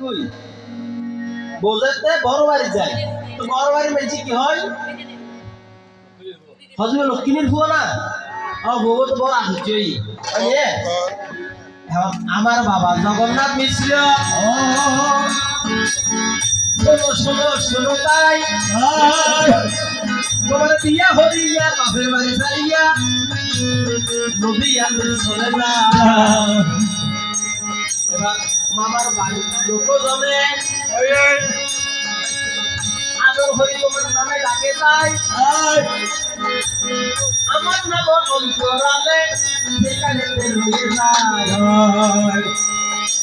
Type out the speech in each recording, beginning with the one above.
তুই বোঝাতে বড় বাড়ি যায় তো বড় বাড়ি মেয়েছি কি হয় হজবে লক্ষ্মীর ফুয়া না বউ তো বড় আসছেই আমার বাবা জগন্নাথ মিশ্র শোনো শোনো শোনো তাই তোমার বিয়া হইয়া বাপের বাড়ি যাইয়া নদী আমি চলে না এবার মামার বাড়ির লোকজনে আদর হরি তোমার নামে ডাকে তাই আমার নাম অন্তরালে সেখানে লইয়ে যায়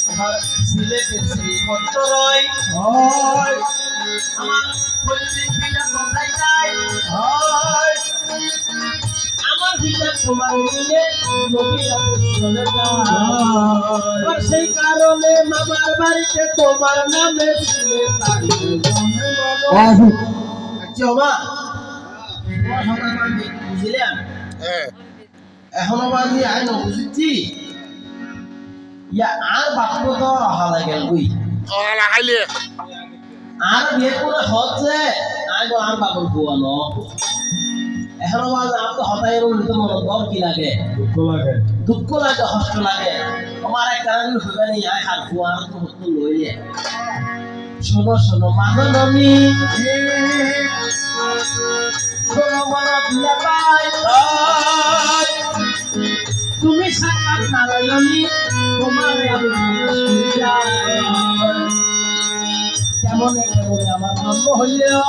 এবার সিলেটের সেই কন্টরয় আমার পৈতৃক পিতা কোথায় যায় আমার পিতা তোমার নিয়ে নদীরা চলে যায় সেই কারণে মামার বাড়িতে তোমার নামে সিলেট আচ্ছা মা বুঝলাম এখনো বাজি আই বুঝছি ইয়া আর বাপু তো হালাই গেল বুই আর বিয়ে করে হচ্ছে আই গো আর বাপর বুয়ানো এখনো বাজ আর তো হতাই নিতে মনে দর কি লাগে দুঃখ লাগে কষ্ট লাগে আমার এক কারণ হইবে নি আই হার বুয়া তো হতো লইলে শোনো শোনো মাননী শোনো মনা বিয়া পাই তুমি সাক্ষাৎ নারায়ণী তোমার কেমন কেমন আমার জন্ম হইলেও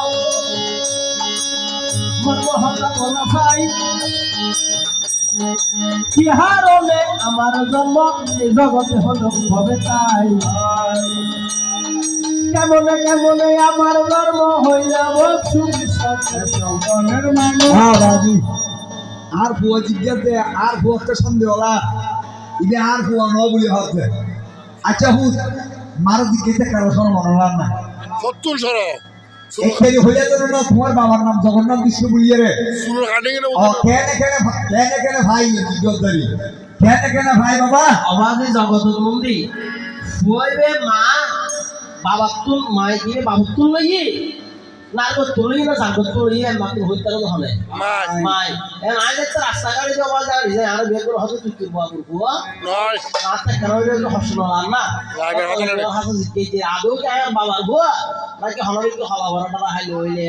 মর্ম হতা বলা ভাই কি হারণে আমার জন্ম এই জগতে হলো হবে তাই কেমনে কেমনে আমার জন্ম হইলাম জঙ্গলের মানুষ আর ফুয়া জিজ্ঞাসা আর ফুয়াকে সন্দেহ হলা ইবে আর ফুয়া ন বলি হচ্ছে আচ্ছা হুদ মারা জিজ্ঞাসা কারো শোনো মনে হলাম না 70 সর একটাই হইয়া গেল না তোমার বাবার নাম জগন্নাথ বিষ্ণু বলিয়ে রে সুর কাটিং এর কেন কেন ভাই জিজ্ঞাসারি কেন ভাই বাবা আওয়াজে জগত নন্দী ফুয়াইবে মা বাবা তুল মাই দিয়ে বাবু তুল লইয়ে নারগো তুলি না সাগর তুলি আর মাকে হইতে গেল হলে মাই এন আই দেখতে রাস্তা গাড়ি যাওয়া যায় যে আর বের করে হতে তুই বুয়া বুয়া নয় রাস্তা কেন হইলো হসন না লাগে হতে না হাসন জিতে আদৌ কি আর বাবা বুয়া নাকি হনরি কি হলা বড়টা হাই লইলে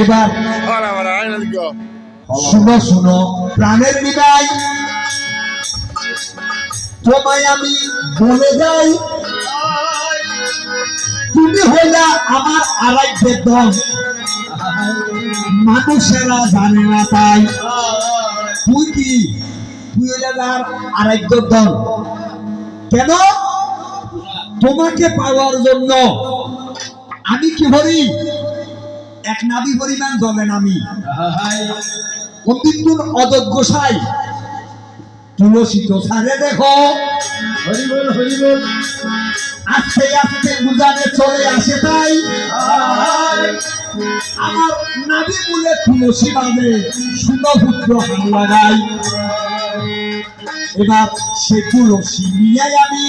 এবার হলা বড় আই না দিও শুনো শুনো প্রাণের বিদায় তোমায় আমি বলে যাই তুমি হইলা আমার আরাধ্যের দল মানুষেরা জানে না তাই তুই কি তুই হইলা তার আরাধ্যের দল কেন তোমাকে পাওয়ার জন্য আমি কি হরি এক নাবি পরিমাণ জলে নামি অন্তিম অযোগ্য সাই তুলসী তো সারে দেখো হরিবল হরিবল আস্তে আস্তে গুজারে চলে আসে তাই আমার নাবি মূলে তুলসী বাঁধে সুনপুত্র হাল লাগাই এবার সে তুলসী নিয়ে আমি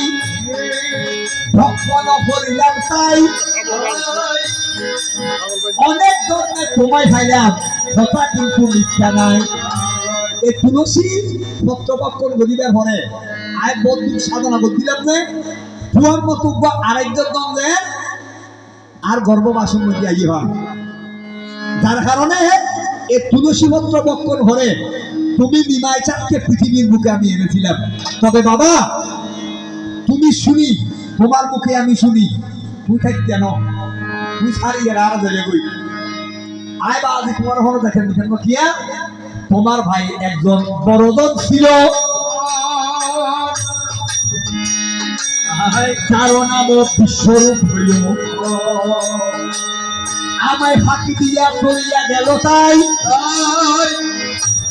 ভক্ষণ করিলাম তাই অনেক ধরনের তোমায় খাইলাম কথা কিন্তু মিথ্যা নাই এই তুলসী পত্রপক্ষণ গরিবের ঘরে আয় বন্ধু সাধনা করছিলাম যে তোমার মতো আরেকজন দলে আর গর্ভবাসন মধ্যে আই হয় যার কারণে এই তুলসী পত্র বক্ষণ ঘরে তুমি নিমাই চাঁদকে পৃথিবীর মুখে আমি এনেছিলাম তবে বাবা তুমি শুনি তোমার মুখে আমি শুনি তুই থাক কেন তুই ছাড়িয়ে আর ধরে কই আয় বা আজ তোমার হলো দেখেন কিয়া তোমার ভাই একজন বড়জন ছিল কারণ আমার বিশ্বরূপ হইল আমায় ফাঁকি দিয়া চলিয়া গেল তাই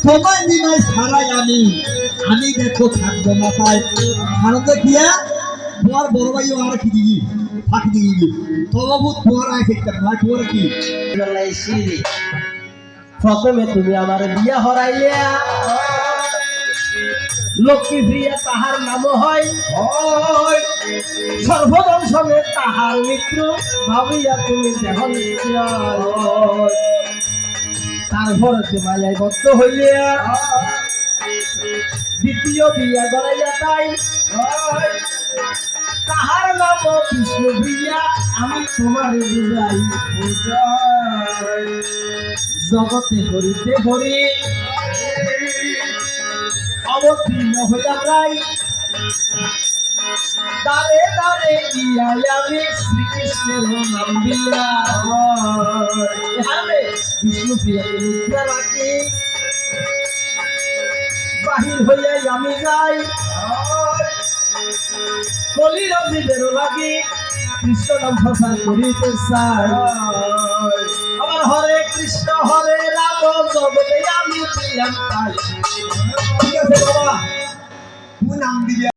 তোমায় নিমাই ছাড়াই আমি দেখো থাকবো না তাই কারণ দেখিয়া তোমার বড় ভাইও আর কি দিবি ফাঁকি দিবি তবু তোমার আয় ফেকতে না তোমার কি প্রথমে তুমি আমার বিয়া হরাইলে লক্ষ্মী প্রিয়া তাহার নাম হয় হয় সর্বদর্শনে তাহার মৃত্যু ভাবিয়া তুমি দেহ নিশ্চয়। তারপরে মায়ায় বদ্ধ হইয়া দ্বিতীয় বিয়া গড়াইয়া তাই তাহার নাম কৃষ্ণ প্রিয়া। আমি তোমার বুঝাই জগতে হরিতে হরি অবতীর্ণ হইয়া প্রায় দাঁড়ে দাঁড়ে গিয়াই আমি শ্রীকৃষ্ণের নাম দিলাম। এখানে বিষ্ণু প্রিয়াকে মুদ্রা রাখি বাহির হইয়াই আমি যাই কলির জীবের লাগি কৃষ্ণ নাম প্রচার করিতে চাই। আমার হরে কৃষ্ণ হরে রাম জগতে আমি দিলাম তাই। ঠিক আছে বাবা, তুমি নাম দিবে।